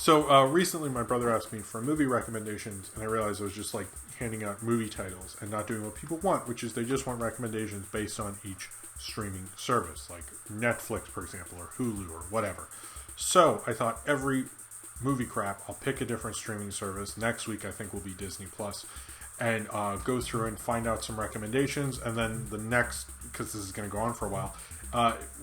So recently my brother asked me for movie recommendations, and I realized I was just like handing out movie titles and not doing what people want, which is they just want recommendations based on each streaming service, like Netflix, for example, or Hulu, or whatever. So I thought every movie crap, I'll pick a different streaming service. Next week I think will be Disney Plus, and go through and find out some recommendations, and then the next, because this is going to go on for a while,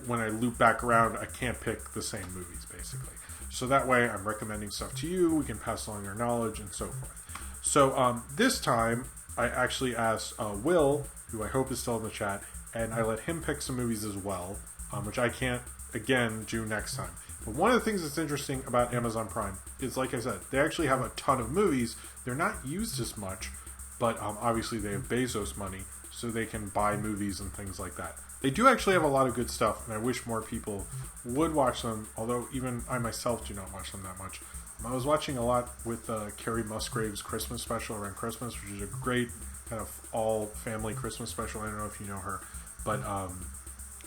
when I loop back around, I can't pick the same movies, basically. So that way, I'm recommending stuff to you, we can pass along our knowledge, and so forth. So this time, I actually asked Will, who I hope is still in the chat, and I let him pick some movies as well, which I can't, again, do next time. But one of the things that's interesting about Amazon Prime is, like I said, they actually have a ton of movies. They're not used as much, but obviously they have Bezos money, so they can buy movies and things like that. They do actually have a lot of good stuff, and I wish more people would watch them, although even I myself do not watch them that much. I was watching a lot with Carrie Musgrave's Christmas special around Christmas, which is a great kind of all-family Christmas special. I don't know if you know her, but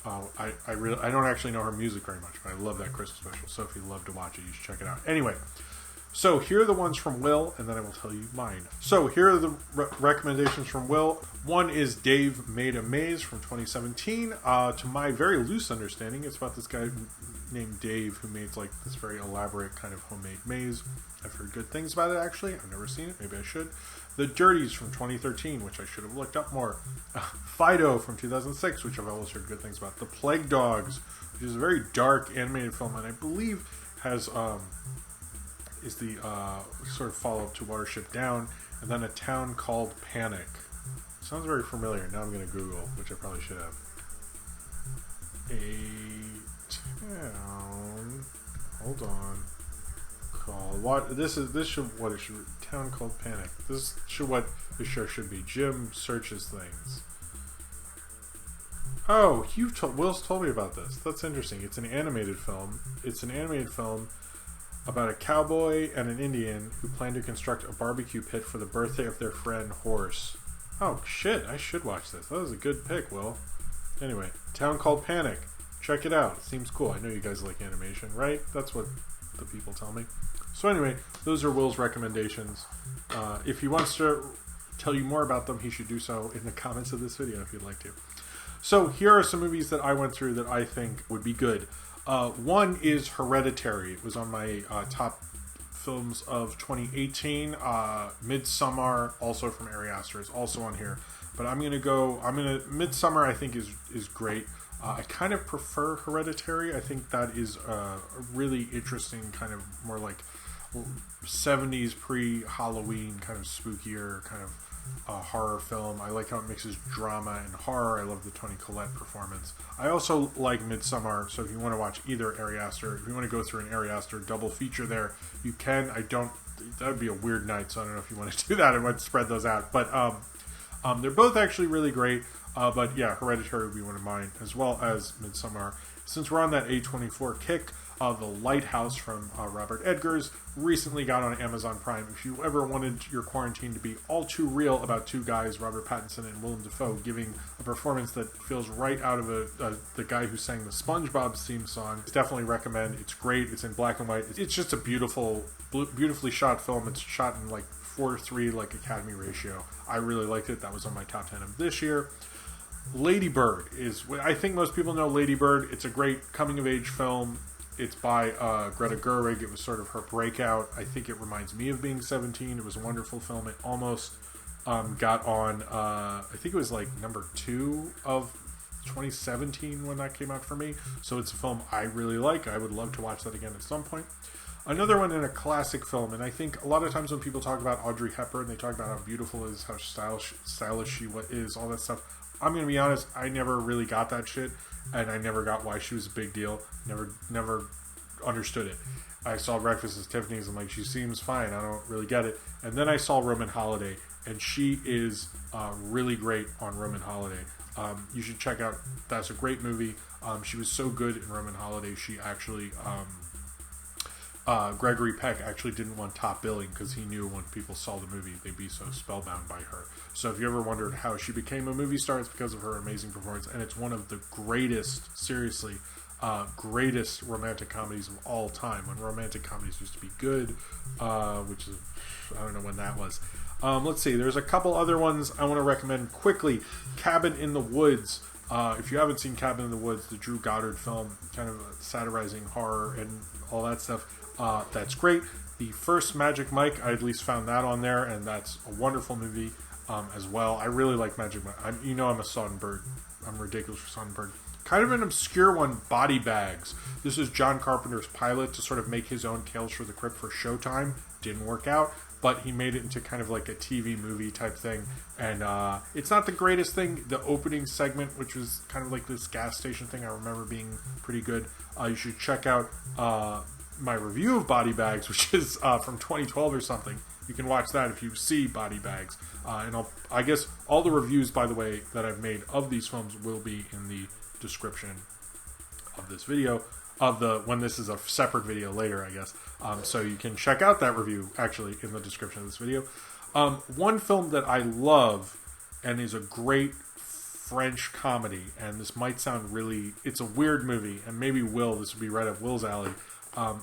I don't actually know her music very much, but I love that Christmas special, so if you love to watch it, you should check it out. Anyway, so here are the ones from Will, and then I will tell you mine. So here are the recommendations from Will. One is Dave Made a Maze from 2017. To my very loose understanding, it's about this guy named Dave who made like this very elaborate kind of homemade maze. I've heard good things about it, actually. I've never seen it. Maybe I should. The Dirties from 2013, which I should have looked up more. Fido from 2006, which I've always heard good things about. The Plague Dogs, which is a very dark animated film, and I believe has is the sort of follow-up to Watership Down, and then A Town Called Panic. Sounds very familiar. Now I'm going to Google, which I probably should have. A town. Hold on. Called what? This should what it should. Town Called Panic. This should what this show should be. Jim searches things. Oh, Will's told me about this. That's interesting. It's an animated film. It's an animated film about a cowboy and an Indian who plan to construct a barbecue pit for the birthday of their friend Horse. Oh shit, I should watch this. That was a good pick, Will. Anyway, Town Called Panic. Check it out. It seems cool. I know you guys like animation, right? That's what the people tell me. So anyway, those are Will's recommendations. If he wants to tell you more about them, he should do so in the comments of this video if you'd like to. So here are some movies that I went through that I think would be good. One is Hereditary. It was on my top films of 2018. Midsommar, also from Ari Aster, is also on here. But Midsommar I think is great. I kind of prefer Hereditary. I think that is a really interesting kind of more like 70s pre-Halloween kind of spookier kind of horror film. I like how it mixes drama and horror. I love the Toni Collette performance. I also like Midsommar, so if you want to watch either Ari Aster, if you want to go through an Ari Aster double feature there, you can. That would be a weird night, so I don't know if you want to do that. I might spread those out. But they're both actually really great. But yeah, Hereditary would be one of mine, as well as Midsommar. Since we're on that A24 kick, The Lighthouse from Robert Eggers recently got on Amazon Prime. If you ever wanted your quarantine to be all too real about two guys, Robert Pattinson and Willem Dafoe, giving a performance that feels right out of the guy who sang the SpongeBob theme song, definitely recommend. It's great. It's in black and white. It's just a beautifully shot film. It's shot in like 4:3 like Academy ratio. I really liked it. That was on my top 10 of this year. Lady Bird is, I think most people know Lady Bird. It's a great coming-of-age film. It's by Greta Gerwig. It was sort of her breakout. I think it reminds me of Being 17. It was a wonderful film. It almost got on, I think it was like number 2 of 2017 when that came out for me. So it's a film I really like. I would love to watch that again at some point. Another one in a classic film, and I think a lot of times when people talk about Audrey Hepburn, they talk about how beautiful it is, how stylish she is, all that stuff. I'm going to be honest, I never really got that shit, and I never got why she was a big deal. Never understood it. I saw Breakfast at Tiffany's, and like, she seems fine, I don't really get it. And then I saw Roman Holiday, and she is really great on Roman Holiday. You should check out, that's a great movie. She was so good in Roman Holiday, she actually... Gregory Peck actually didn't want top billing because he knew when people saw the movie they'd be so spellbound by her. So if you ever wondered how she became a movie star, it's because of her amazing performance, and it's one of the greatest, seriously, greatest romantic comedies of all time, when romantic comedies used to be good, which is, I don't know when that was. Let's see, there's a couple other ones I want to recommend quickly. Cabin in the Woods. If you haven't seen Cabin in the Woods, the Drew Goddard film, kind of satirizing horror and all that stuff, that's great. The First Magic Mike, I at least found that on there, and that's a wonderful movie as well. I really like Magic Mike. I'm a Sonnenberg. I'm ridiculous for Sonnenberg. Kind of an obscure one, Body Bags. This is John Carpenter's pilot to sort of make his own Tales from the Crypt for Showtime. Didn't work out, but he made it into kind of like a TV movie type thing. And it's not the greatest thing. The opening segment, which was kind of like this gas station thing, I remember being pretty good. You should check out my review of Body Bags, which is from 2012 or something. You can watch that if you see Body Bags. And I guess all the reviews, by the way, that I've made of these films will be in the description of this video, when this is a separate video later, I guess. So you can check out that review, actually, in the description of this video. One film that I love, and is a great French comedy, and this might sound really, it's a weird movie, and maybe this would be right up Will's alley,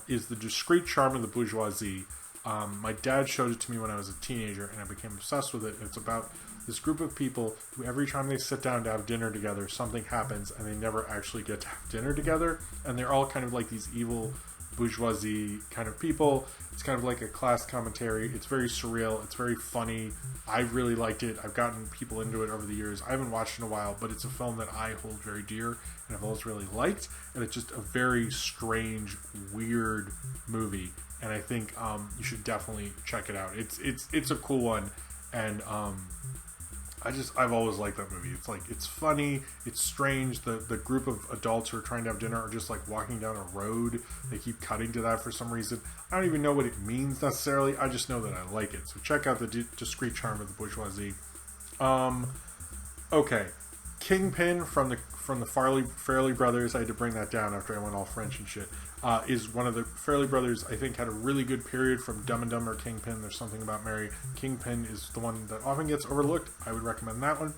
is The Discreet Charm of the Bourgeoisie. My dad showed it to me when I was a teenager, and I became obsessed with it. It's about this group of people who every time they sit down to have dinner together, something happens, and they never actually get to have dinner together. And they're all kind of like these evil bourgeoisie kind of people. It's kind of like a class commentary. It's very surreal. It's very funny. I really liked it. I've gotten people into it over the years. I haven't watched it in a while, but it's a film that I hold very dear and I've always really liked. And it's just a very strange, weird movie. And I think you should definitely check it out. It's a cool one, and I've always liked that movie. It's funny, it's strange. The group of adults who are trying to have dinner are just like walking down a road. They keep cutting to that for some reason. I don't even know what it means necessarily. I just know that I like it. So check out The Discreet Charm of the Bourgeoisie. Okay, Kingpin from the Farrelly brothers. I had to bring that down after I went all French and shit. Is one of the Farrelly brothers, I think, had a really good period from Dumb and Dumber, Kingpin, There's Something About Mary. Kingpin is the one that often gets overlooked. I would recommend that one.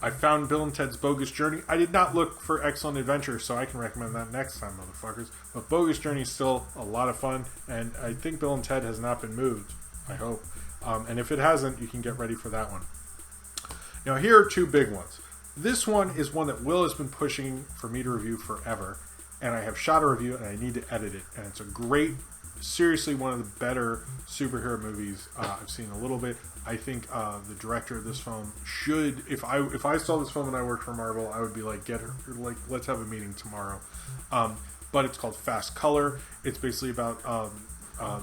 I found Bill and Ted's Bogus Journey. I did not look for Excellent Adventure, so I can recommend that next time, motherfuckers. But Bogus Journey is still a lot of fun, and I think Bill and Ted has not been moved. I hope. And if it hasn't, you can get ready for that one. Now, here are two big ones. This one is one that Will has been pushing for me to review forever. And I have shot a review, and I need to edit it. And it's a great, seriously one of the better superhero movies I've seen a little bit. I think the director of this film should, if I saw this film and I worked for Marvel, I would be like, let's have a meeting tomorrow. But it's called Fast Color. It's basically about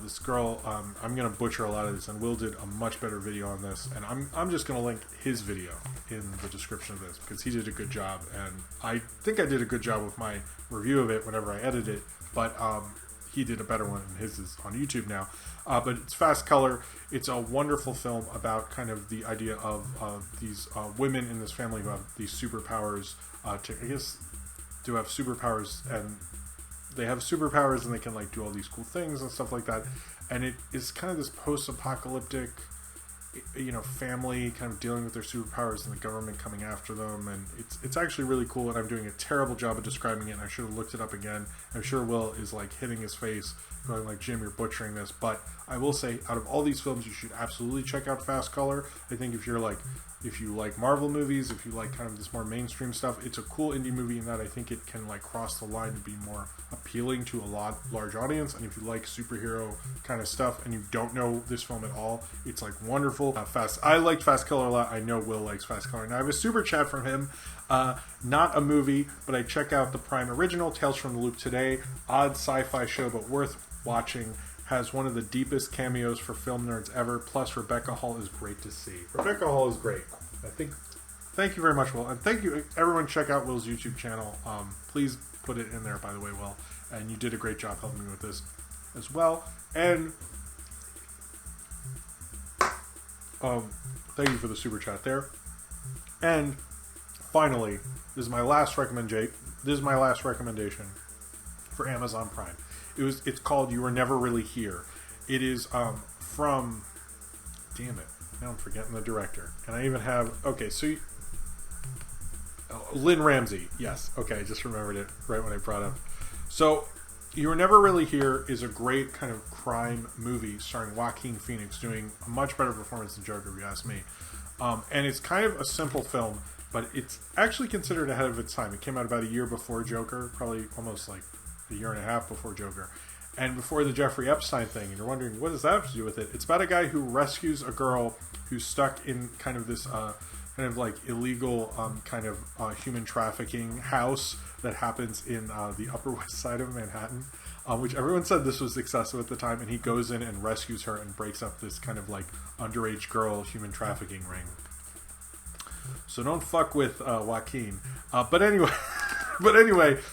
this girl. I'm going to butcher a lot of this, and Will did a much better video on this. And I'm just going to link his video in the description of this, because he did a good job. And I think I did a good job with my review of it whenever I edited it, but he did a better one, and his is on YouTube now. But it's Fast Color. It's a wonderful film about kind of the idea of these women in this family who have these superpowers to have superpowers, and they have superpowers and they can like do all these cool things and stuff like that. And it is kind of this post-apocalyptic, family kind of dealing with their superpowers and the government coming after them, and it's actually really cool, and I'm doing a terrible job of describing it, and I should have looked it up again. I'm sure Will is like hitting his face going like, Jim, you're butchering this. But I will say, out of all these films, you should absolutely check out Fast Color. I think if you like Marvel movies, if you like kind of this more mainstream stuff, it's a cool indie movie in that I think it can like cross the line to be more appealing to a large audience. And if you like superhero kind of stuff and you don't know this film at all, it's like wonderful. I liked Fast Color a lot. I know Will likes Fast Color. Now I have a super chat from him. Not a movie, but I check out the Prime original Tales from the Loop today. Odd sci-fi show, but worth watching. Has one of the deepest cameos for film nerds ever. Plus, Rebecca Hall is great to see. Rebecca Hall is great. Thank you very much, Will. And thank you, everyone. Check out Will's YouTube channel. Please put it in there, by the way, Will. And you did a great job helping me with this as well. And thank you for the super chat there. And finally, this is my last recommendation for Amazon Prime. It's called You Were Never Really Here. It is from, damn it, now I'm forgetting the director. And I even have, okay, so Lynn Ramsey. Yes. Okay, I just remembered it right when I brought up. So, You Were Never Really Here is a great kind of crime movie starring Joaquin Phoenix doing a much better performance than Joker, if you ask me. And it's kind of a simple film, but it's actually considered ahead of its time. It came out about a year before Joker, probably almost like a year and a half before Joker, and before the Jeffrey Epstein thing. And you're wondering, what does that have to do with it? It's about a guy who rescues a girl who's stuck in kind of this kind of like illegal human trafficking house that happens in the Upper West Side of Manhattan, which everyone said this was excessive at the time, and he goes in and rescues her and breaks up this kind of like underage girl human trafficking ring. So don't fuck with Joaquin. But anyway,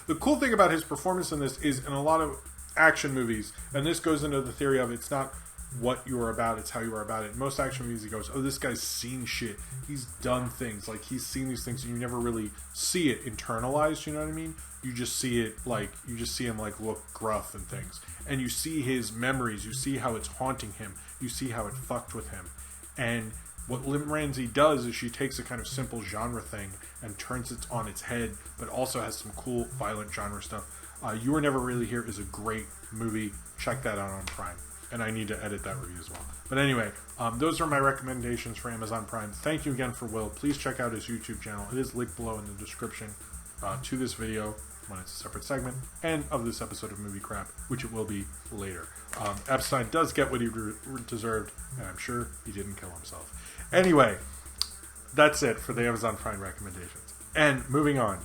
the cool thing about his performance in this is in a lot of action movies, and this goes into the theory of it's not what you are about, it's how you are about it. In most action movies, he goes, oh, this guy's seen shit. He's done things. Like, he's seen these things, and you never really see it internalized, you know what I mean? You just see it, like, you just see him, like, look gruff and things. And you see his memories. You see how it's haunting him. You see how it fucked with him. And what Lynn Ramsey does is she takes a kind of simple genre thing and turns it on its head, but also has some cool, violent genre stuff. You Were Never Really Here is a great movie. Check that out on Prime. And I need to edit that review as well. But anyway, those are my recommendations for Amazon Prime. Thank you again for Will. Please check out his YouTube channel. It is linked below in the description to this video when it's a separate segment, and of this episode of Movie Crap, which it will be later. Epstein does get what he deserved, and I'm sure he didn't kill himself. Anyway, that's it for the Amazon Prime recommendations. And moving on.